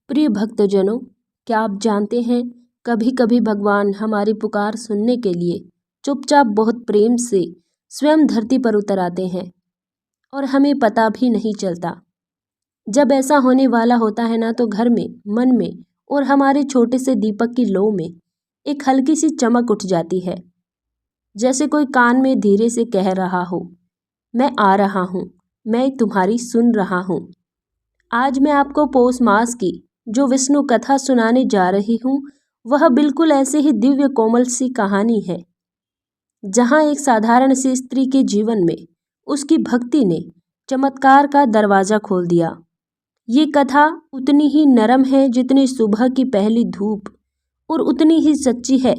प्रिय भक्तजनों, क्या आप जानते हैं कभी कभी भगवान हमारी पुकार सुनने के लिए चुपचाप बहुत प्रेम से स्वयं धरती पर उतर आते हैं और हमें पता भी नहीं चलता। जब ऐसा होने वाला होता है ना, तो घर में, मन में और हमारे छोटे से दीपक की लौ में एक हल्की सी चमक उठ जाती है। जैसे कोई कान में धीरे से कह रहा हो, मैं आ रहा हूँ, मैं तुम्हारी सुन रहा हूँ। आज मैं आपको पौष मास की जो विष्णु कथा सुनाने जा रही हूँ, वह बिल्कुल ऐसे ही दिव्य कोमल सी कहानी है, जहाँ एक साधारण सी स्त्री के जीवन में उसकी भक्ति ने चमत्कार का दरवाजा खोल दिया। ये कथा उतनी ही नरम है जितनी सुबह की पहली धूप, और उतनी ही सच्ची है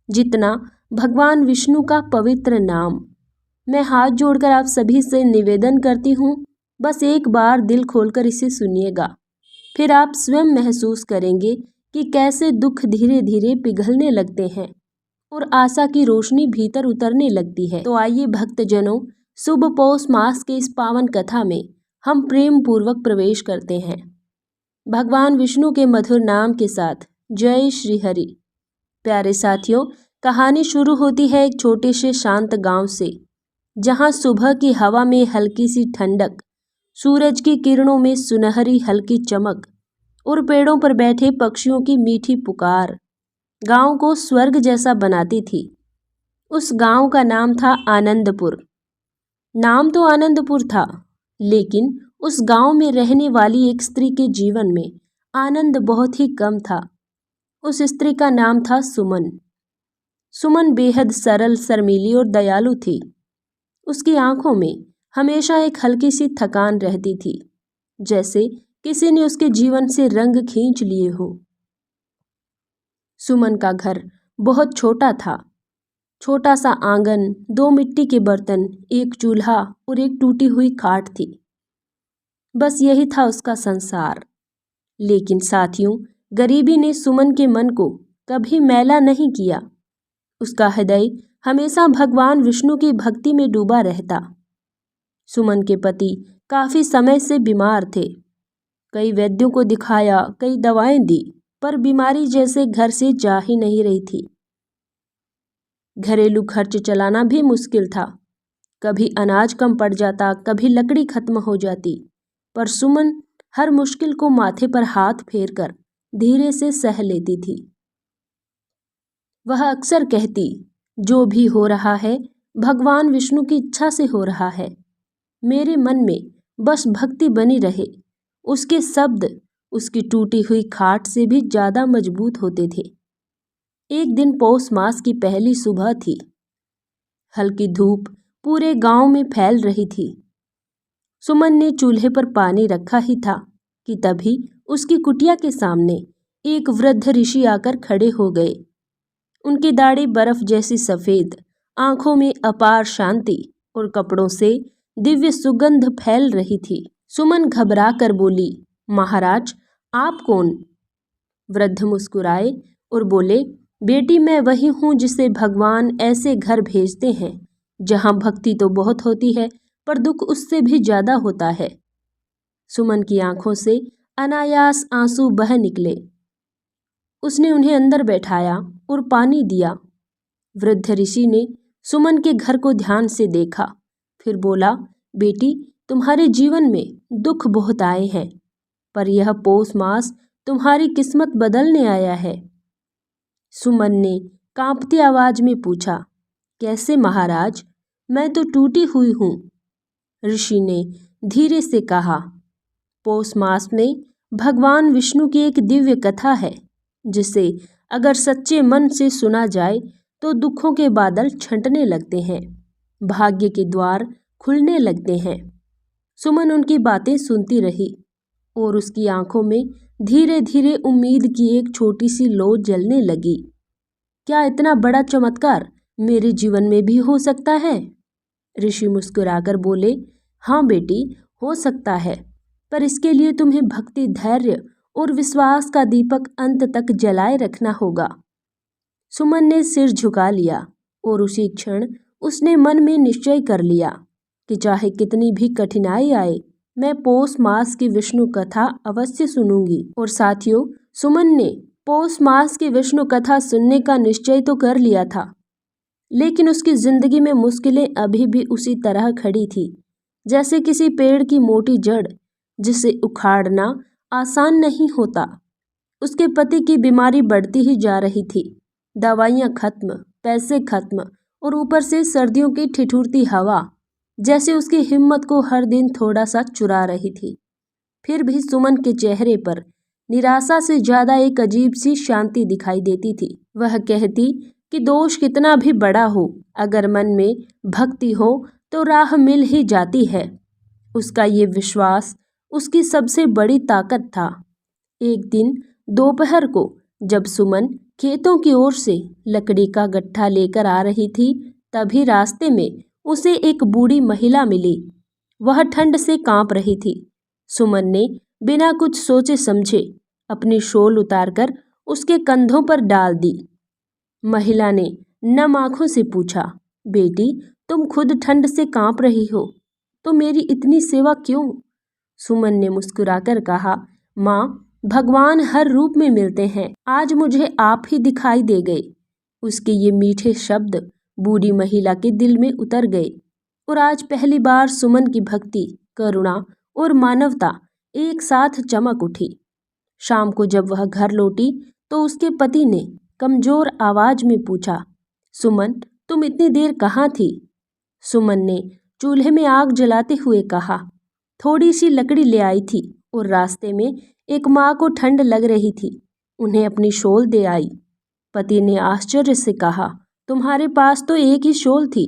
जितना भगवान विष्णु का पवित्र नाम। मैं हाथ जोड़कर आप सभी से निवेदन करती हूँ, बस एक बार दिल खोलकर इसे सुनिएगा। फिर आप स्वयं महसूस करेंगे कि कैसे दुख धीरे धीरे पिघलने लगते हैं और आशा की रोशनी भीतर उतरने लगती है। तो आइए भक्तजनों, शुभ पौष मास के इस पावन कथा में हम प्रेम पूर्वक प्रवेश करते हैं, भगवान विष्णु के मधुर नाम के साथ। जय श्री हरि। प्यारे साथियों, कहानी शुरू होती है एक छोटे से शांत गांव से, जहां सुबह की हवा में हल्की सी ठंडक, सूरज की किरणों में सुनहरी हल्की चमक और पेड़ों पर बैठे पक्षियों की मीठी पुकार गांव को स्वर्ग जैसा बनाती थी। उस गांव का नाम था आनंदपुर। नाम तो आनंदपुर था, लेकिन उस गांव में रहने वाली एक स्त्री के जीवन में आनंद बहुत ही कम था। उस स्त्री का नाम था सुमन। सुमन बेहद सरल, शर्मीली और दयालु थी। उसकी आंखों में हमेशा एक हल्की सी थकान रहती थी, जैसे किसी ने उसके जीवन से रंग खींच लिए हो। सुमन का घर बहुत छोटा था। छोटा सा आंगन, 2 मिट्टी के बर्तन, एक चूल्हा और एक टूटी हुई खाट थी। बस यही था उसका संसार। लेकिन साथियों, गरीबी ने सुमन के मन को कभी मैला नहीं किया। उसका हृदय हमेशा भगवान विष्णु की भक्ति में डूबा रहता। सुमन के पति काफी समय से बीमार थे। कई वैद्यों को दिखाया, कई दवाएं दी, पर बीमारी जैसे घर से जा ही नहीं रही थी। घरेलू खर्च चलाना भी मुश्किल था। कभी अनाज कम पड़ जाता, कभी लकड़ी खत्म हो जाती, पर सुमन हर मुश्किल को माथे पर हाथ फेरकर धीरे से सह लेती थी। वह अक्सर कहती, जो भी हो रहा है भगवान विष्णु की इच्छा से हो रहा है। मेरे मन में बस भक्ति बनी रहे। उसके शब्द उसकी टूटी हुई खाट से भी ज्यादा मजबूत होते थे। एक दिन पौष मास की पहली सुबह थी। हल्की धूप पूरे गांव में फैल रही थी। सुमन ने चूल्हे पर पानी रखा ही था कि तभी उसकी कुटिया के सामने एक वृद्ध ऋषि आकर खड़े हो गए। उनकी दाढ़ी बर्फ जैसी सफेद, आंखों में अपार शांति और कपड़ों से दिव्य सुगंध फैल रही थी। सुमन घबरा कर बोली, महाराज, आप कौन? वृद्ध मुस्कुराए और बोले, बेटी, मैं वही हूँ जिसे भगवान ऐसे घर भेजते हैं जहाँ भक्ति तो बहुत होती है, पर दुख उससे भी ज्यादा होता है। सुमन की आंखों से अनायास आंसू बह निकले। उसने उन्हें अंदर बैठाया और पानी दिया। वृद्ध ऋषि ने सुमन के घर को ध्यान से देखा, फिर बोला, बेटी, तुम्हारे जीवन में दुख बहुत आए हैं, पर यह पौष मास तुम्हारी किस्मत बदलने आया है। सुमन ने कांपती आवाज में पूछा, कैसे महाराज? मैं तो टूटी हुई हूँ। ऋषि ने धीरे से कहा, पौष मास में भगवान विष्णु की एक दिव्य कथा है, जिसे अगर सच्चे मन से सुना जाए तो दुखों के बादल छंटने लगते हैं, भाग्य के द्वार खुलने लगते हैं। सुमन उनकी बातें सुनती रही और उसकी आंखों में धीरे धीरे उम्मीद की एक छोटी सी लौ जलने लगी। क्या इतना बड़ा चमत्कार मेरे जीवन में भी हो सकता है? ऋषि मुस्कुराकर बोले, हाँ बेटी, हो सकता है, पर इसके लिए तुम्हें भक्ति, धैर्य और विश्वास का दीपक अंत तक जलाए रखना होगा। सुमन ने सिर झुका लिया और उसी क्षण उसने मन में निश्चय कर लिया कि चाहे कितनी भी कठिनाई आए, मैं पौष मास की विष्णु कथा अवश्य सुनूंगी। और साथियों, सुमन ने पौष मास की विष्णु कथा सुनने का निश्चय तो कर लिया था, लेकिन उसकी जिंदगी में मुश्किलें अभी भी उसी तरह खड़ी थी, जैसे किसी पेड़ की मोटी जड़ जिसे उखाड़ना आसान नहीं होता। उसके पति की बीमारी बढ़ती ही जा रही थी। दवाइयाँ खत्म, पैसे खत्म, और ऊपर से सर्दियों की ठिठुरती हवा जैसे उसकी हिम्मत को हर दिन थोड़ा सा चुरा रही थी। फिर भी सुमन के चेहरे पर निराशा से ज्यादा एक अजीब सी शांति दिखाई देती थी। वह कहती कि दोष कितना भी बड़ा हो, अगर मन में भक्ति हो तो राह मिल ही जाती है। उसका ये विश्वास उसकी सबसे बड़ी ताकत था। एक दिन दोपहर को जब सुमन खेतों की ओर से लकड़ी का गट्ठा लेकर आ रही थी, तभी रास्ते में उसे एक बूढ़ी महिला मिली। वह ठंड से कांप रही थी। सुमन ने बिना कुछ सोचे समझे अपनी शॉल उतारकर उसके कंधों पर डाल दी। महिला ने नम आंखों से पूछा, बेटी, तुम खुद ठंड से कांप रही हो तो मेरी इतनी सेवा क्यों? सुमन ने मुस्कुराकर कहा, माँ, भगवान हर रूप में मिलते हैं, आज मुझे आप ही दिखाई दे गए। उसके ये मीठे शब्द बूढ़ी महिला के दिल में उतर गए और आज पहली बार सुमन की भक्ति, करुणा और मानवता एक साथ चमक उठी। शाम को जब वह घर लौटी तो उसके पति ने कमजोर आवाज में पूछा, सुमन, तुम इतनी देर कहाँ थी? सुमन ने चूल्हे में आग जलाते हुए कहा, थोड़ी सी लकड़ी ले आई थी और रास्ते में एक माँ को ठंड लग रही थी, उन्हें अपनी शॉल दे आई। पति ने आश्चर्य से कहा, तुम्हारे पास तो एक ही शॉल थी,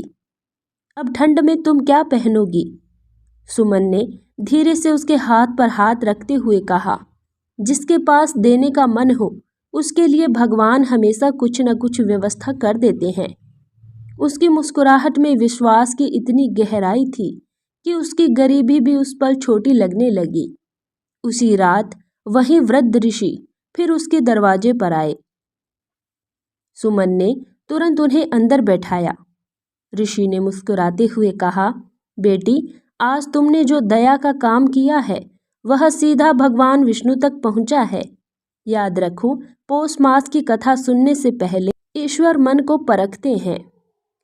अब ठंड में तुम क्या पहनोगी? सुमन ने धीरे से उसके हाथ पर हाथ रखते हुए कहा, जिसके पास देने का मन हो उसके लिए भगवान हमेशा कुछ न कुछ व्यवस्था कर देते हैं। उसकी मुस्कुराहट में विश्वास की इतनी गहराई थी कि उसकी गरीबी भी उस पर छोटी लगने लगी। उसी रात वही वृद्ध ऋषि फिर उसके दरवाजे पर आए। सुमन ने तुरंत उन्हें अंदर बैठाया। ऋषि ने मुस्कुराते हुए कहा, बेटी, आज तुमने जो दया का काम किया है वह सीधा भगवान विष्णु तक पहुंचा है। याद रखो, पौष मास की कथा सुनने से पहले ईश्वर मन को परखते हैं।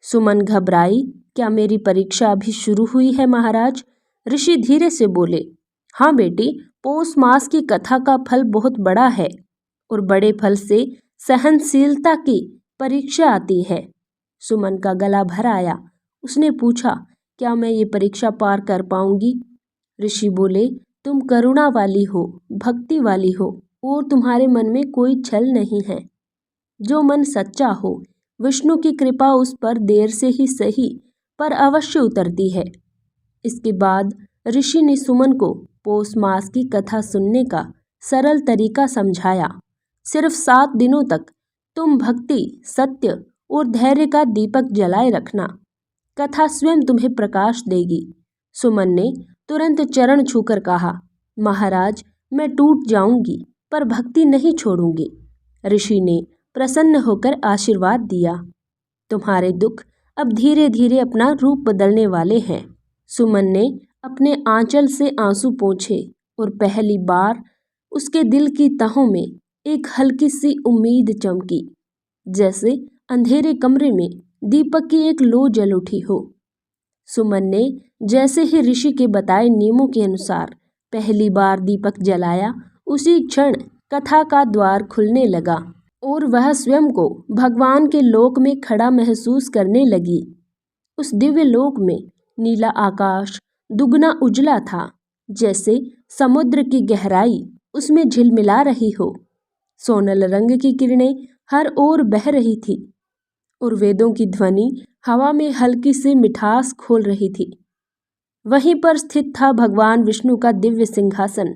सुमन घबराई, क्या मेरी परीक्षा अभी शुरू हुई है महाराज? ऋषि धीरे से बोले, हाँ बेटी, पौष मास की कथा का फल बहुत बड़ा है और बड़े फल से सहनशीलता की परीक्षा आती है। सुमन का गला भर आया। उसने पूछा, क्या मैं ये परीक्षा पार कर पाऊंगी? ऋषि बोले, तुम करुणा वाली हो, भक्ति वाली हो और तुम्हारे मन में कोई छल नहीं है। जो मन सच्चा हो, विष्णु की कृपा उस पर देर से ही सही पर अवश्य उतरती है। इसके बाद ऋषि ने सुमन को पौष मास की कथा सुनने का सरल तरीका समझाया। सिर्फ 7 दिनों तक तुम भक्ति, सत्य और धैर्य का दीपक जलाए रखना, कथा स्वयं तुम्हें प्रकाश देगी। सुमन ने तुरंत चरण छूकर कहा, महाराज, मैं टूट जाऊंगी पर भक्ति नहीं छोड़ूंगी। ऋषि ने प्रसन्न होकर आशीर्वाद दिया, तुम्हारे दुख अब धीरे धीरे अपना रूप बदलने वाले हैं। सुमन ने अपने आंचल से आंसू पोंछे और पहली बार उसके दिल की तहों में एक हल्की सी उम्मीद चमकी, जैसे अंधेरे कमरे में दीपक की एक लौ जल उठी हो। सुमन ने जैसे ही ऋषि के बताए नियमों के अनुसार पहली बार दीपक जलाया, उसी क्षण कथा का द्वार खुलने लगा और वह स्वयं को भगवान के लोक में खड़ा महसूस करने लगी। उस दिव्य लोक में नीला आकाश दुगना उजला था, जैसे समुद्र की गहराई उसमें झिलमिला रही हो। सोनल रंग की किरणें हर ओर बह रही थी और वेदों की ध्वनि हवा में हल्की सी मिठास खोल रही थी। वहीं पर स्थित था भगवान विष्णु का दिव्य सिंहासन,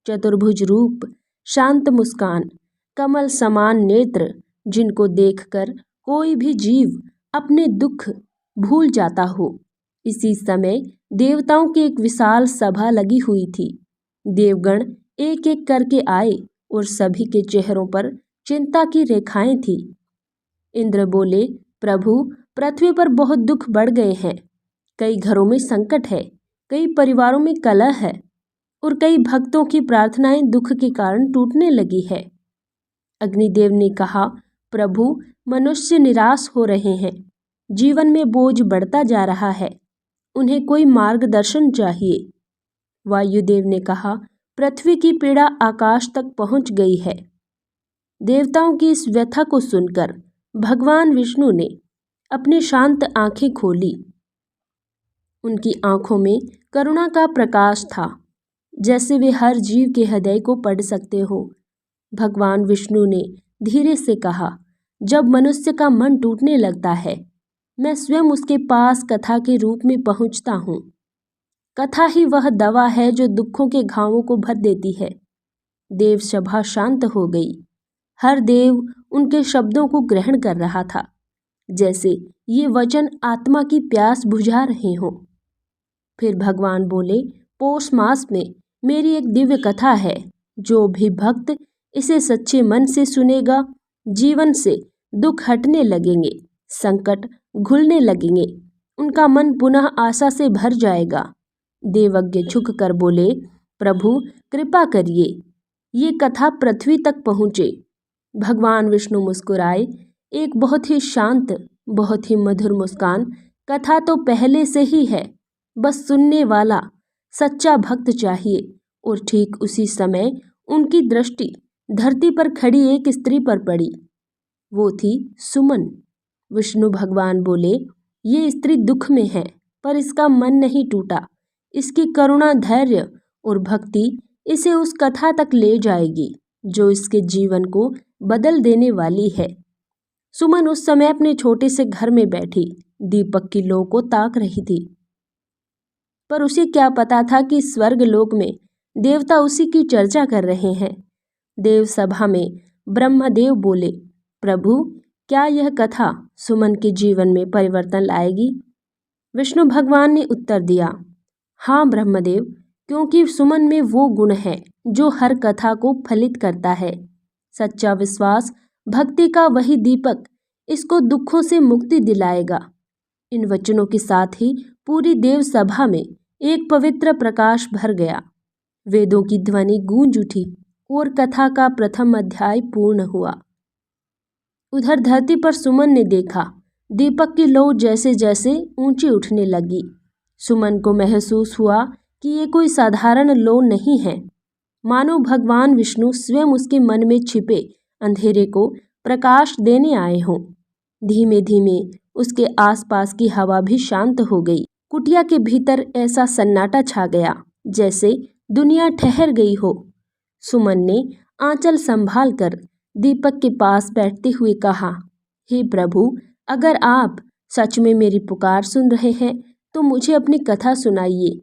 चतुर्भुज रूप, शांत मुस्कान, कमल समान नेत्र, जिनको देखकर कोई भी जीव अपने दुख भूल जाता हो। इसी समय देवताओं की एक विशाल सभा लगी हुई थी। देवगण एक एक करके आए और सभी के चेहरों पर चिंता की रेखाएं थी। इंद्र बोले, प्रभु, पृथ्वी पर बहुत दुख बढ़ गए हैं, कई घरों में संकट है, कई परिवारों में कलह है और कई भक्तों की प्रार्थनाएं दुख के कारण टूटने लगी है। अग्निदेव ने कहा, प्रभु, मनुष्य निराश हो रहे हैं, जीवन में बोझ बढ़ता जा रहा है, उन्हें कोई मार्गदर्शन चाहिए। वायुदेव ने कहा, पृथ्वी की पीड़ा आकाश तक पहुंच गई है। देवताओं की इस व्यथा को सुनकर भगवान विष्णु ने अपनी शांत आंखें खोली। उनकी आंखों में करुणा का प्रकाश था, जैसे वे हर जीव के हृदय को पढ़ सकते हो। भगवान विष्णु ने धीरे से कहा, जब मनुष्य का मन टूटने लगता है, मैं स्वयं उसके पास कथा के रूप में पहुंचता हूँ। कथा ही वह दवा है जो दुखों के घावों को भर देती है। देव सभा शांत हो गई। हर देव उनके शब्दों को ग्रहण कर रहा था, जैसे ये वचन आत्मा की प्यास बुझा रहे हों। फिर भगवान बोले, पौष मास में मेरी एक दिव्य कथा है। जो भी भक्त इसे सच्चे मन से सुनेगा, जीवन से दुख हटने लगेंगे, संकट घुलने लगेंगे, उनका मन पुनः आशा से भर जाएगा। देवज्ञ झुक कर बोले, प्रभु कृपा करिए, ये कथा पृथ्वी तक पहुँचे। भगवान विष्णु मुस्कुराए, एक बहुत ही शांत, बहुत ही मधुर मुस्कान। कथा तो पहले से ही है, बस सुनने वाला सच्चा भक्त चाहिए। और ठीक उसी समय उनकी दृष्टि धरती पर खड़ी एक स्त्री पर पड़ी। वो थी सुमन। विष्णु भगवान बोले, ये स्त्री दुख में है, पर इसका मन नहीं टूटा। इसकी करुणा, धैर्य और भक्ति इसे उस कथा तक ले जाएगी जो इसके जीवन को बदल देने वाली है। सुमन उस समय अपने छोटे से घर में बैठी दीपक की लौ को ताक रही थी, पर उसे क्या पता था कि स्वर्ग लोक में देवता उसी की चर्चा कर रहे हैं। देव सभा में ब्रह्मदेव बोले, प्रभु, क्या यह कथा सुमन के जीवन में परिवर्तन लाएगी? विष्णु भगवान ने उत्तर दिया, हाँ ब्रह्मदेव, क्योंकि सुमन में वो गुण है जो हर कथा को फलित करता है। सच्चा विश्वास, भक्ति का वही दीपक इसको दुखों से मुक्ति दिलाएगा। इन वचनों के साथ ही पूरी देव सभा में एक पवित्र प्रकाश भर गया। वेदों की ध्वनि गूंज उठी और कथा का प्रथम अध्याय पूर्ण हुआ। उधर धरती पर सुमन ने देखा, दीपक की लौ जैसे जैसे ऊंची उठने लगी। सुमन को महसूस हुआ कि ये कोई साधारण लौ नहीं है, मानो भगवान विष्णु स्वयं उसके मन में छिपे अंधेरे को प्रकाश देने आए हों। धीमे धीमे उसके आसपास की हवा भी शांत हो गई। कुटिया के भीतर ऐसा सन्नाटा छा गया जैसे दुनिया ठहर गई हो। सुमन ने आंचल संभाल कर दीपक के पास बैठते हुए कहा, हे प्रभु, अगर आप सच में मेरी पुकार सुन रहे हैं तो मुझे अपनी कथा सुनाइए।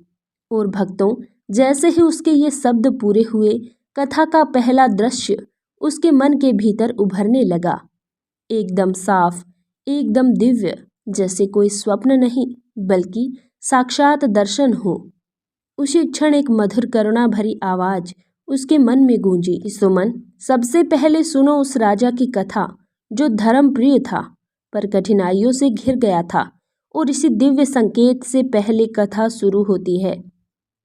और भक्तों, जैसे ही उसके ये शब्द पूरे हुए, कथा का पहला दृश्य उसके मन के भीतर उभरने लगा। एकदम साफ, एकदम दिव्य, जैसे कोई स्वप्न नहीं बल्कि साक्षात दर्शन हो। उसी क्षण एक मधुर करुणा भरी आवाज उसके मन में गूंजी, सुमन, सबसे पहले सुनो उस राजा की कथा जो धर्म प्रिय था पर कठिनाइयों से घिर गया था। और इसी दिव्य संकेत से पहले कथा शुरू होती है।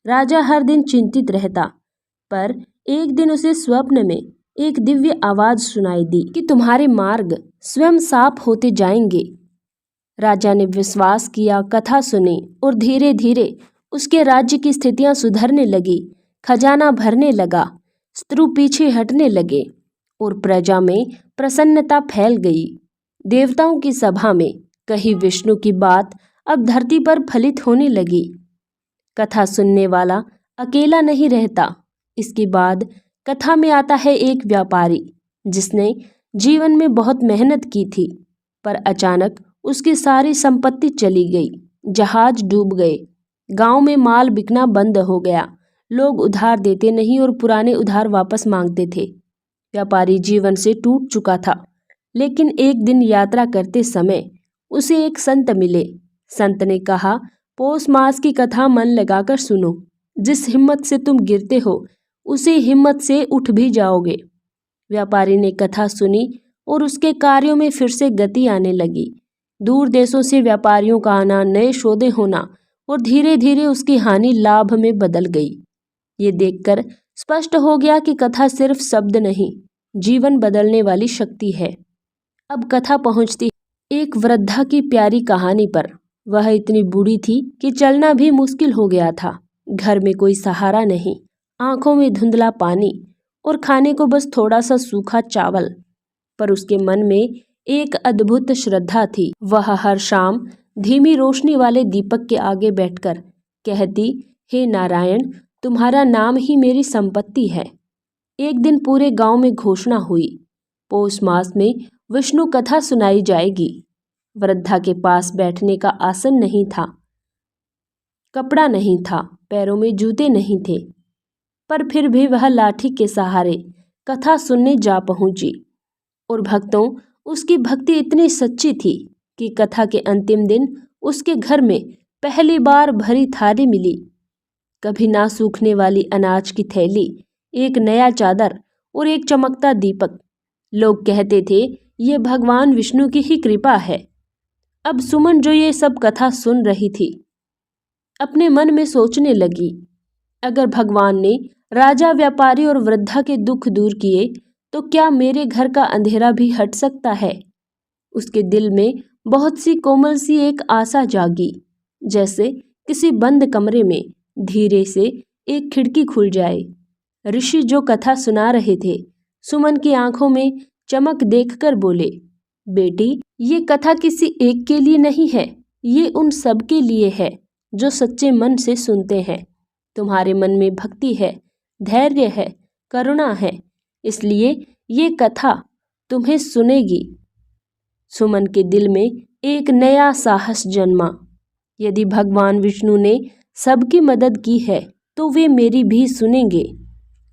राजा हर दिन चिंतित रहता, पर एक दिन उसे स्वप्न में एक दिव्य आवाज सुनाई दी कि तुम्हारे मार्ग स्वयं साफ होते जाएंगे। राजा ने विश्वास किया, कथा सुनी और धीरे धीरे उसके राज्य की स्थितियां सुधरने लगी। खजाना भरने लगा, शत्रु पीछे हटने लगे और प्रजा में प्रसन्नता फैल गई। देवताओं की सभा में कही विष्णु की बात अब धरती पर फलित होने लगी। कथा सुनने वाला अकेला नहीं रहता। इसके बाद कथा में आता है एक व्यापारी जिसने जीवन में बहुत मेहनत की थी, पर अचानक उसकी सारी संपत्ति चली गई। जहाज डूब गए, गांव में माल बिकना बंद हो गया, लोग उधार देते नहीं और पुराने उधार वापस मांगते थे। व्यापारी जीवन से टूट चुका था, लेकिन एक दिन यात्रा करते समय उसे एक संत मिले। संत ने कहा, पौष मास की कथा मन लगाकर सुनो। जिस हिम्मत से तुम गिरते हो उसी हिम्मत से उठ भी जाओगे। व्यापारी ने कथा सुनी और उसके कार्यों में फिर से गति आने लगी। दूर देशों से व्यापारियों का आना, नए सौदे होना और धीरे धीरे उसकी हानि लाभ में बदल गई। ये देखकर स्पष्ट हो गया कि कथा सिर्फ शब्द नहीं, जीवन बदलने वाली शक्ति है। अब कथा पहुंचती एक वृद्धा की प्यारी कहानी पर। वह इतनी बूढ़ी थी कि चलना भी मुश्किल हो गया था। घर में कोई सहारा नहीं, आंखों में धुंधला पानी और खाने को बस थोड़ा सा सूखा चावल। पर उसके मन में एक अद्भुत श्रद्धा थी। वह हर शाम धीमी रोशनी वाले दीपक के आगे बैठकर कहती, हे नारायण, तुम्हारा नाम ही मेरी संपत्ति है। एक दिन पूरे गांव में घोषणा हुई, पौष मास में विष्णु कथा सुनाई जाएगी। वृद्धा के पास बैठने का आसन नहीं था, कपड़ा नहीं था, पैरों में जूते नहीं थे, पर फिर भी वह लाठी के सहारे कथा सुनने जा पहुंची। और भक्तों, उसकी भक्ति इतनी सच्ची थी कि कथा के अंतिम दिन उसके घर में पहली बार भरी थाली मिली। कभी ना सूखने वाली अनाज की थैली, एक नया चादर और एक चमकता दीपक। लोग कहते थे, ये भगवान विष्णु की ही कृपा है। अब सुमन, जो ये सब कथा सुन रही थी, अपने मन में सोचने लगी, अगर भगवान ने राजा, व्यापारी और वृद्धा के दुख दूर किए तो क्या मेरे घर का अंधेरा भी हट सकता है। उसके दिल में बहुत सी कोमल सी एक आशा जागी, जैसे किसी बंद कमरे में धीरे से एक खिड़की खुल जाए। ऋषि जो कथा सुना रहे थे, सुमन की आंखों में चमक देखकर बोले, बेटी, ये कथा किसी एक के लिए नहीं है, ये उन सब के लिए है जो सच्चे मन से सुनते हैं। तुम्हारे मन में भक्ति है, धैर्य है, करुणा है, इसलिए ये कथा तुम्हें सुनेगी। सुमन के दिल में एक नया साहस जन्मा। यदि भगवान विष्णु ने सबकी मदद की है तो वे मेरी भी सुनेंगे।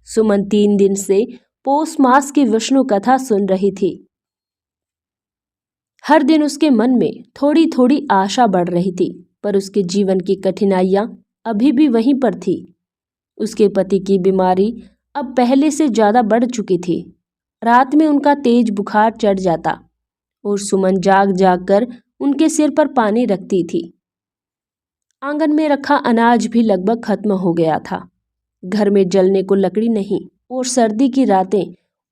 सुमन 3 दिन से पौष मास की विष्णु कथा सुन रही थी। हर दिन उसके मन में थोड़ी थोड़ी आशा बढ़ रही थी, पर उसके जीवन की कठिनाइयां अभी भी वहीं पर थी। उसके पति की बीमारी अब पहले से ज्यादा बढ़ चुकी थी। रात में उनका तेज बुखार चढ़ जाता और सुमन जाग जाग कर उनके सिर पर पानी रखती थी। आंगन में रखा अनाज भी लगभग खत्म हो गया था। घर में जलने को लकड़ी नहीं और सर्दी की रातें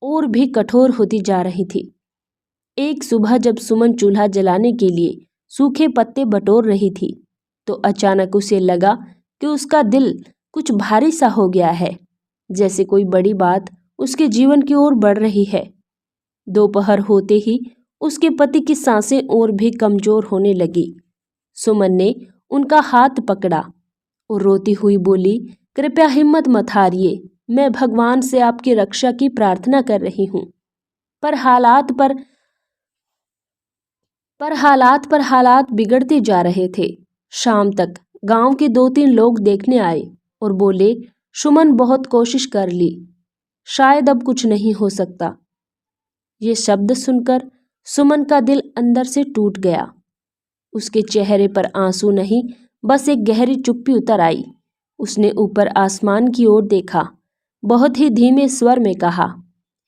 और भी कठोर होती जा रही थी। एक सुबह जब सुमन चूल्हा जलाने के लिए सूखे पत्ते बटोर रही थी तो अचानक उसे लगा कि उसका दिल कुछ भारी सा हो गया है, जैसे कोई बड़ी बात उसके जीवन की ओर बढ़ रही है। दोपहर होते ही उसके पति की सांसें और भी कमजोर होने लगी। सुमन ने उनका हाथ पकड़ा और रोती हुई बोली, कृपया हिम्मत मत हारिए, मैं भगवान से आपकी रक्षा की प्रार्थना कर रही हूँ। पर हालात बिगड़ते जा रहे थे। शाम तक गांव के 2-3 लोग देखने आए और बोले, सुमन बहुत कोशिश कर ली, शायद अब कुछ नहीं हो सकता। ये शब्द सुनकर सुमन का दिल अंदर से टूट गया। उसके चेहरे पर आंसू नहीं, बस एक गहरी चुप्पी उतर आई। उसने ऊपर आसमान की ओर देखा, बहुत ही धीमे स्वर में कहा,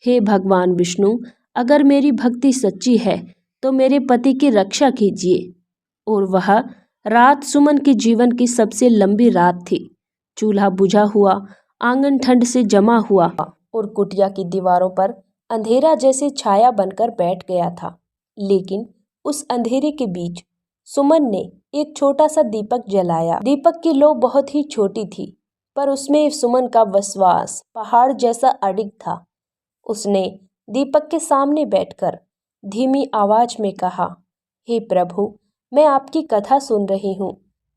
हे भगवान विष्णु, अगर मेरी भक्ति सच्ची है तो मेरे पति की रक्षा कीजिए। और वह रात सुमन के जीवन की सबसे लंबी रात थी। चूल्हा बुझा हुआ, आंगन ठंड से जमा हुआ और कुटिया की दीवारों पर अंधेरा जैसे छाया बनकर बैठ गया था। लेकिन उस अंधेरे के बीच सुमन ने एक छोटा सा दीपक जलाया। दीपक की लौ बहुत ही छोटी थी, पर उसमें सुमन का विश्वास पहाड़ जैसा अडिग था। उसने दीपक के सामने बैठकर धीमी आवाज में कहा, हे प्रभु, मैं आपकी कथा सुन रही हूँ,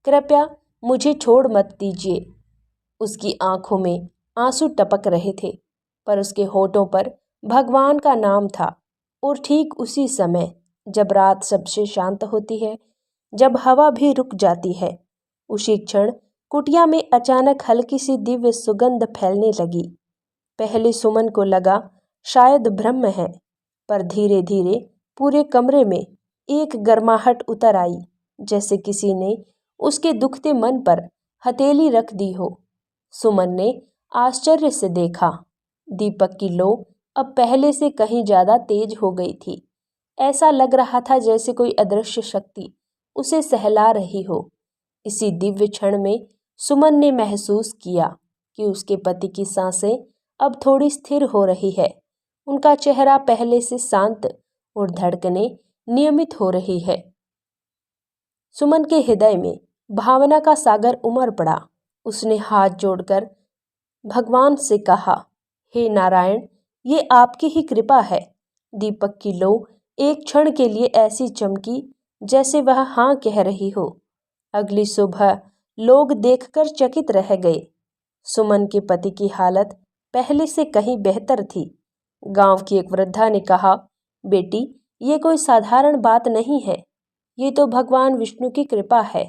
कृपया मुझे छोड़ मत दीजिए। उसकी आंखों में आंसू टपक रहे थे, पर उसके होठों पर भगवान का नाम था। और ठीक उसी समय, जब रात सबसे शांत होती है, जब हवा भी रुक जाती है, उसी क्षण कुटिया में अचानक हल्की सी दिव्य सुगंध फैलने लगी। पहले सुमन को लगा शायद भ्रम है, पर धीरे धीरे पूरे कमरे में एक गर्माहट उतर आई, जैसे किसी ने उसके दुखते मन पर हथेली रख दी हो। सुमन ने आश्चर्य से देखा, दीपक की लौ अब पहले से कहीं ज्यादा तेज हो गई थी। ऐसा लग रहा था जैसे कोई अदृश्य शक्ति उसे सहला रही हो। इसी दिव्य क्षण में सुमन ने महसूस किया कि उसके पति की सांसें अब थोड़ी स्थिर हो रही है। उनका चेहरा पहले से शांत और धड़कनें नियमित हो रही है। सुमन के हृदय में भावना का सागर उमड़ पड़ा। उसने हाथ जोड़कर भगवान से कहा, हे नारायण, ये आपकी ही कृपा है। दीपक की लौ एक क्षण के लिए ऐसी चमकी जैसे वह हाँ कह रही हो। अगली सुबह लोग देखकर चकित रह गए। सुमन के पति की हालत पहले से कहीं बेहतर थी। गांव की एक वृद्धा ने कहा, बेटी, ये कोई साधारण बात नहीं है, ये तो भगवान विष्णु की कृपा है।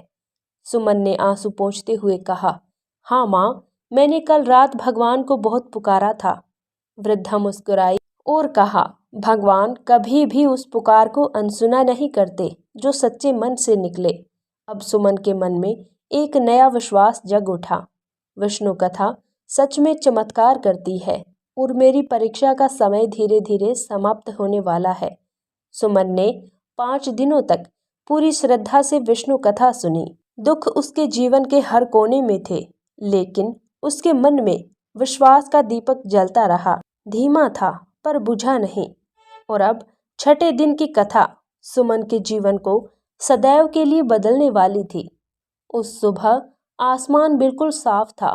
सुमन ने आंसू पोंछते हुए कहा, हाँ माँ, मैंने कल रात भगवान को बहुत पुकारा था। वृद्धा मुस्कुराई और कहा, भगवान कभी भी उस पुकार को अनसुना नहीं करते जो सच्चे मन से निकले। अब सुमन के मन में एक नया विश्वास जग उठा। विष्णु कथा सच में चमत्कार करती है और मेरी परीक्षा का समय धीरे धीरे समाप्त होने वाला है। सुमन ने 5 दिनों तक पूरी श्रद्धा से विष्णु कथा सुनी। दुख उसके जीवन के हर कोने में थे, लेकिन उसके मन में विश्वास का दीपक जलता रहा। धीमा था पर बुझा नहीं। और अब 6ठे दिन की कथा सुमन के जीवन को सदैव के लिए बदलने वाली थी। उस सुबह आसमान बिल्कुल साफ था।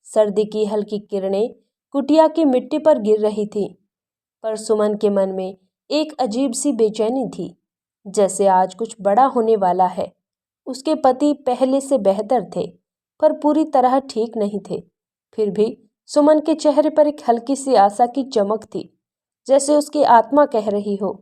सर्दी की हल्की किरणें कुटिया की मिट्टी पर गिर रही थी, पर सुमन के मन में एक अजीब सी बेचैनी थी, जैसे आज कुछ बड़ा होने वाला है। उसके पति पहले से बेहतर थे, पर पूरी तरह ठीक नहीं थे। फिर भी सुमन के चेहरे पर एक हल्की सी आशा की चमक थी, जैसे उसकी आत्मा कह रही हो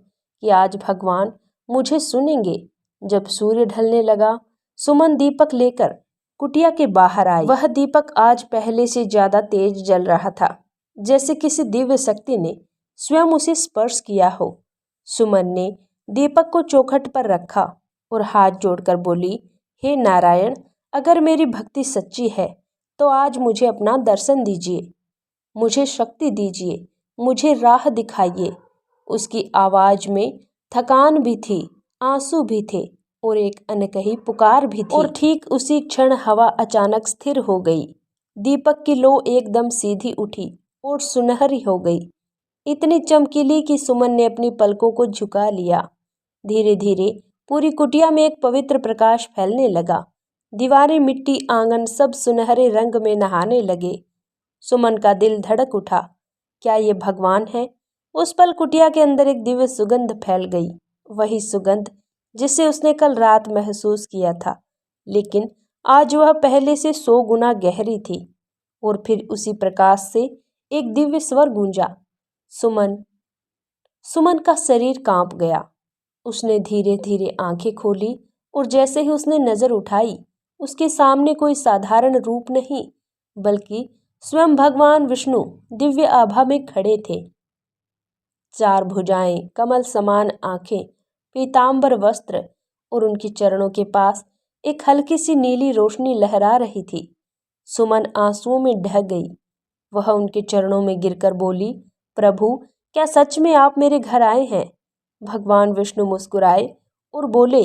कि आज भगवान मुझे सुनेंगे। जब सूर्य ढलने लगा, सुमन दीपक लेकर कुटिया के बाहर आई। वह दीपक आज पहले से ज्यादा तेज जल रहा था, जैसे किसी दिव्य शक्ति ने स्वयं उसे स्पर्श किया हो। सुमन ने दीपक को चौखट पर रखा और हाथ जोड़कर बोली, हे नारायण, अगर मेरी भक्ति सच्ची है तो आज मुझे अपना दर्शन दीजिए, मुझे शक्ति दीजिए, मुझे राह दिखाइए। उसकी आवाज में थकान भी थी, आंसू भी थे और एक अनकही पुकार भी थी। और ठीक उसी क्षण हवा अचानक स्थिर हो गई। दीपक की लौ एकदम सीधी उठी और सुनहरी हो गई, इतनी चमकीली कि सुमन ने अपनी पलकों को झुका लिया। धीरे धीरे पूरी कुटिया में एक पवित्र प्रकाश फैलने लगा। दीवारें, मिट्टी, आंगन सब सुनहरे रंग में नहाने लगे। सुमन का दिल धड़क उठा। क्या ये भगवान है? उस पल कुटिया के अंदर एक दिव्य सुगंध फैल गई, वही सुगंध जिसे उसने कल रात महसूस किया था, लेकिन आज वह पहले से 100 गुना गहरी थी। और फिर उसी प्रकाश से एक दिव्य स्वर गूंजा, सुमन। सुमन का शरीर कांप गया। उसने धीरे धीरे आंखें खोली और जैसे ही उसने नजर उठाई, उसके सामने कोई साधारण रूप नहीं, बल्कि स्वयं भगवान विष्णु दिव्य आभा में खड़े थे। 4 भुजाएं, कमल समान आंखें, पीतांबर वस्त्र और उनके चरणों के पास एक हल्की सी नीली रोशनी लहरा रही थी। सुमन आंसुओं में ढह गई। वह उनके चरणों में गिरकर बोली, प्रभु, क्या सच में आप मेरे घर आए हैं? भगवान विष्णु मुस्कुराए और बोले,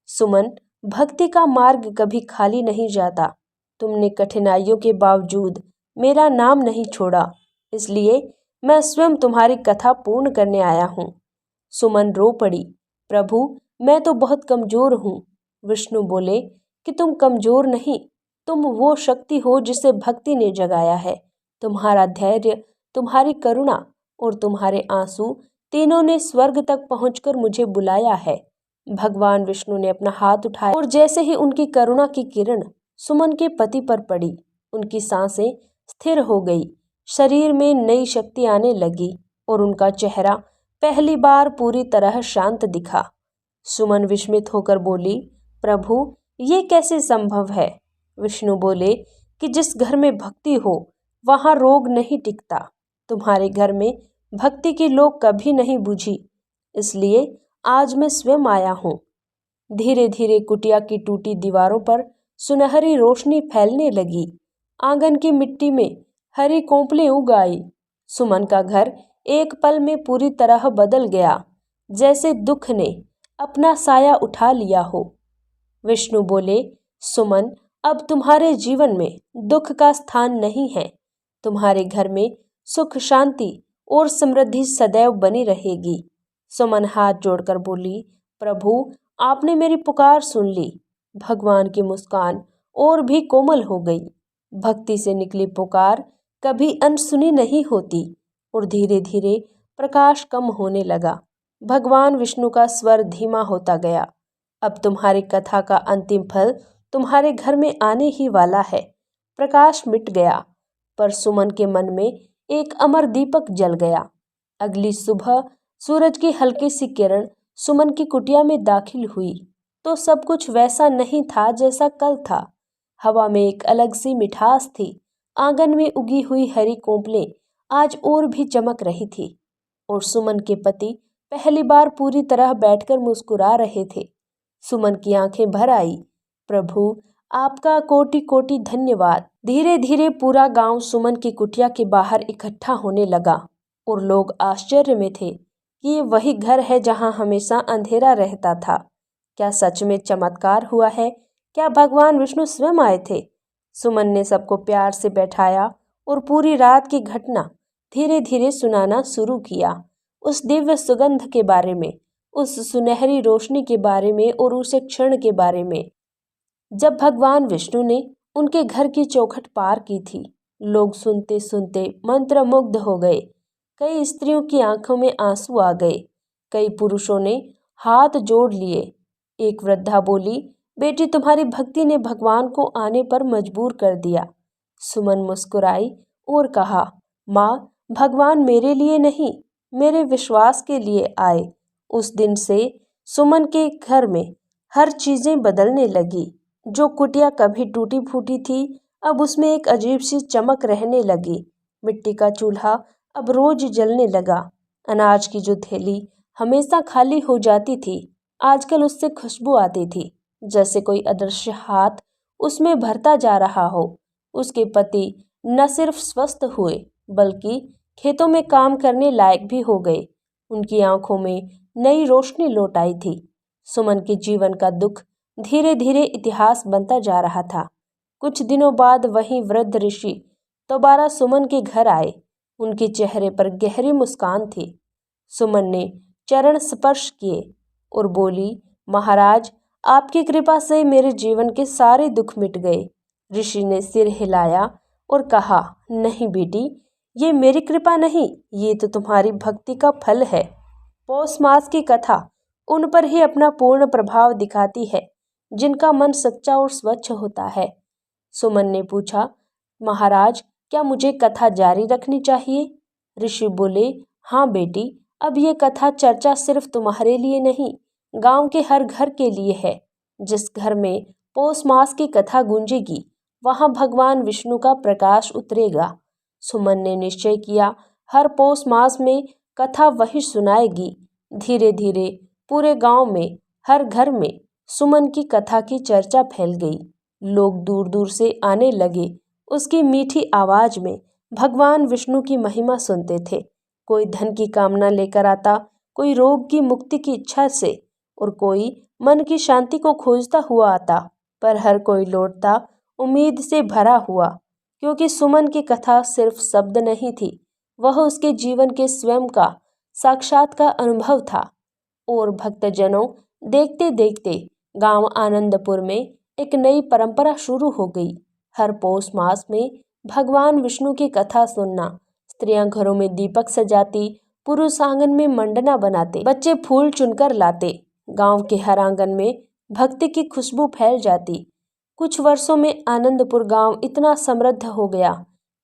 सुमन, भक्ति का मार्ग कभी खाली नहीं जाता। तुमने कठिनाइयों के बावजूद मेरा नाम नहीं छोड़ा, इसलिए मैं स्वयं तुम्हारी कथा पूर्ण करने आया हूँ। सुमन रो पड़ी, प्रभु, मैं तो बहुत कमजोर हूँ। विष्णु बोले कि तुम कमजोर नहीं, तुम वो शक्ति हो जिसे भक्ति ने जगाया है। तुम्हारा धैर्य, तुम्हारी करुणा और तुम्हारे आंसू तीनों ने स्वर्ग तक पहुंचकर मुझे बुलाया है। भगवान विष्णु ने अपना हाथ उठाया और जैसे ही उनकी करुणा की किरण सुमन के पति पर पड़ी, उनकी सांसें स्थिर हो गई, शरीर में नई शक्ति आने लगी और उनका चेहरा पहली बार पूरी तरह शांत दिखा। सुमन विस्मित होकर बोली, प्रभु, ये कैसे संभव है? विष्णु बोले कि जिस घर में भक्ति हो वहां रोग नहीं टिकता। तुम्हारे घर में भक्ति की लौ कभी नहीं बुझी, इसलिए आज मैं स्वयं आया हूँ। धीरे धीरे कुटिया की टूटी दीवारों पर सुनहरी रोशनी फैलने लगी। आंगन की मिट्टी में हरी कोंपलें उग आई। सुमन का घर एक पल में पूरी तरह बदल गया, जैसे दुख ने अपना साया उठा लिया हो। विष्णु बोले, सुमन, अब तुम्हारे जीवन में दुख का स्थान नहीं है। तुम्हारे घर में सुख, शांति और समृद्धि सदैव बनी रहेगी। सुमन हाथ जोड़कर बोली, प्रभु, आपने मेरी पुकार सुन ली। भगवान की मुस्कान और भी कोमल हो गई। भक्ति से निकली पुकार कभी अनसुनी नहीं होती। और धीरे धीरे प्रकाश कम होने लगा। भगवान विष्णु का स्वर धीमा होता गया। अब तुम्हारी कथा का अंतिम फल तुम्हारे घर में आने ही वाला है। प्रकाश मिट गया, पर सुमन के मन में एक अमर दीपक जल गया। अगली सुबह सूरज की हल्की सी किरण सुमन की कुटिया में दाखिल हुई तो सब कुछ वैसा नहीं था जैसा कल था। हवा में एक अलग सी मिठास थी। आंगन में उगी हुई हरी कोंपलें आज और भी चमक रही थी। और सुमन के पति पहली बार पूरी तरह बैठकर मुस्कुरा रहे थे। सुमन की आंखें भर आई। प्रभु, आपका कोटि कोटि धन्यवाद। धीरे धीरे पूरा गांव सुमन की कुटिया के बाहर इकट्ठा होने लगा और लोग आश्चर्य में थे कि ये वही घर है जहां हमेशा अंधेरा रहता था। क्या सच में चमत्कार हुआ है? क्या भगवान विष्णु स्वयं आए थे? सुमन ने सबको प्यार से बैठाया और पूरी रात की घटना धीरे धीरे सुनाना शुरू किया। उस दिव्य सुगंध के बारे में, उस सुनहरी रोशनी के बारे में और उस क्षण के बारे में जब भगवान विष्णु ने उनके घर की चौखट पार की थी। लोग सुनते सुनते मंत्रमुग्ध हो गए। कई स्त्रियों की आंखों में आंसू आ गए। कई पुरुषों ने हाथ जोड़ लिए। एक वृद्धा बोली, बेटी, तुम्हारी भक्ति ने भगवान को आने पर मजबूर कर दिया। सुमन मुस्कुराई और कहा, माँ, भगवान मेरे लिए नहीं, मेरे विश्वास के लिए आए। उस दिन से सुमन के घर में हर चीजें बदलने लगी। जो कुटिया कभी टूटी फूटी थी, अब उसमें एक अजीब सी चमक रहने लगी। मिट्टी का चूल्हा अब रोज जलने लगा। अनाज की जो थैली हमेशा खाली हो जाती थी, आजकल उससे खुशबू आती थी, जैसे कोई अदृश्य हाथ उसमें भरता जा रहा हो। उसके पति न सिर्फ स्वस्थ हुए, बल्कि खेतों में काम करने लायक भी हो गए। उनकी आंखों में नई रोशनी लौट आई थी। सुमन के जीवन का दुख धीरे धीरे इतिहास बनता जा रहा था। कुछ दिनों बाद वही वृद्ध ऋषि दोबारा सुमन के घर आए। उनके चेहरे पर गहरी मुस्कान थी। सुमन ने चरण स्पर्श किए और बोली, महाराज, आपकी कृपा से मेरे जीवन के सारे दुख मिट गए। ऋषि ने सिर हिलाया और कहा, नहीं बेटी, ये मेरी कृपा नहीं, ये तो तुम्हारी भक्ति का फल है। पौष मास की कथा उन पर ही अपना पूर्ण प्रभाव दिखाती है जिनका मन सच्चा और स्वच्छ होता है। सुमन ने पूछा, महाराज, क्या मुझे कथा जारी रखनी चाहिए? ऋषि बोले, हाँ बेटी, अब ये कथा चर्चा सिर्फ तुम्हारे लिए नहीं, गांव के हर घर के लिए है। जिस घर में पौष मास की कथा गूंजेगी, वहां भगवान विष्णु का प्रकाश उतरेगा। सुमन ने निश्चय किया, हर पौष मास में कथा वही सुनाएगी। धीरे धीरे पूरे गांव में, हर घर में सुमन की कथा की चर्चा फैल गई। लोग दूर दूर से आने लगे। उसकी मीठी आवाज में भगवान विष्णु की महिमा सुनते थे। कोई धन की कामना लेकर आता, कोई रोग की मुक्ति की इच्छा से, और कोई मन की शांति को खोजता हुआ आता। पर हर कोई लौटता उम्मीद से भरा हुआ, क्योंकि सुमन की कथा सिर्फ शब्द नहीं थी, वह उसके जीवन के स्वयं का साक्षात का अनुभव था। और भक्तजनों, देखते देखते गांव आनंदपुर में एक नई परंपरा शुरू हो गई। हर पौष मास में भगवान विष्णु की कथा सुनना। स्त्रियां घरों में दीपक सजाती, पुरुष आंगन में मंडना बनाते, बच्चे फूल चुनकर लाते। गांव के हर आंगन में भक्ति की खुशबू फैल जाती। कुछ वर्षों में आनंदपुर गांव इतना समृद्ध हो गया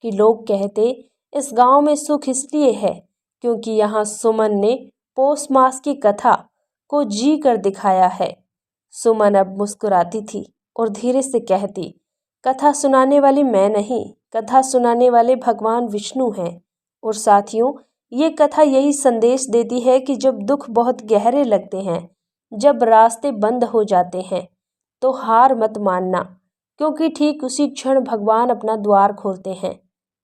कि लोग कहते, इस गांव में सुख इसलिए है क्योंकि यहाँ सुमन ने पौष मास की कथा को जी कर दिखाया है। सुमन अब मुस्कुराती थी और धीरे से कहती, कथा सुनाने वाली मैं नहीं, कथा सुनाने वाले भगवान विष्णु हैं। और साथियों, ये कथा यही संदेश देती है कि जब दुख बहुत गहरे लगते हैं, जब रास्ते बंद हो जाते हैं, तो हार मत मानना, क्योंकि ठीक उसी क्षण भगवान अपना द्वार खोलते हैं।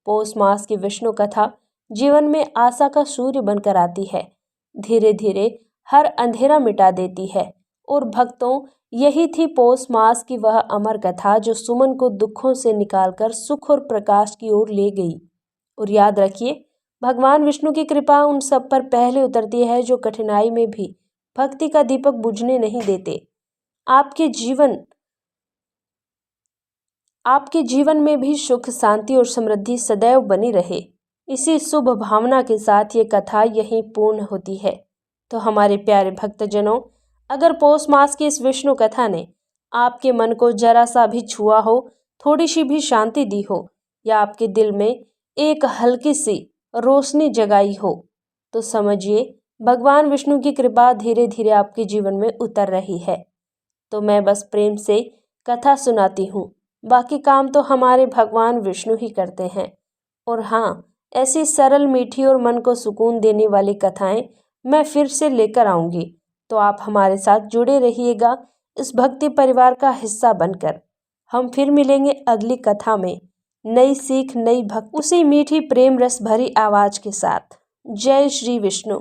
पौष मास की विष्णु कथा जीवन में आशा का सूर्य बनकर आती है। धीरे धीरे हर अंधेरा मिटा देती है और भक्तों, यही थी पौष मास की वह अमर कथा जो सुमन को दुखों से निकालकर सुख और प्रकाश की ओर ले गई। और याद रखिए, भगवान विष्णु की कृपा उन सब पर पहले उतरती है जो कठिनाई में भी भक्ति का दीपक बुझने नहीं देते। आपके जीवन में भी सुख, शांति और समृद्धि सदैव बनी रहे। इसी शुभ भावना के साथ ये कथा यहीं पूर्ण होती है। तो हमारे प्यारे भक्तजनों, अगर पौष मास की इस विष्णु कथा ने आपके मन को जरा सा भी छुआ हो, थोड़ी सी भी शांति दी हो, या आपके दिल में एक हल्की सी रोशनी जगाई हो, तो समझिए भगवान विष्णु की कृपा धीरे धीरे आपके जीवन में उतर रही है। तो मैं बस प्रेम से कथा सुनाती हूँ, बाकी काम तो हमारे भगवान विष्णु ही करते हैं। और हाँ, ऐसी सरल, मीठी और मन को सुकून देने वाली कथाएं मैं फिर से लेकर आऊँगी। तो आप हमारे साथ जुड़े रहिएगा इस भक्ति परिवार का हिस्सा बनकर। हम फिर मिलेंगे अगली कथा में, नई सीख, नई भक्ति, उसी मीठी प्रेम रस भरी आवाज़ के साथ। जय श्री विष्णु।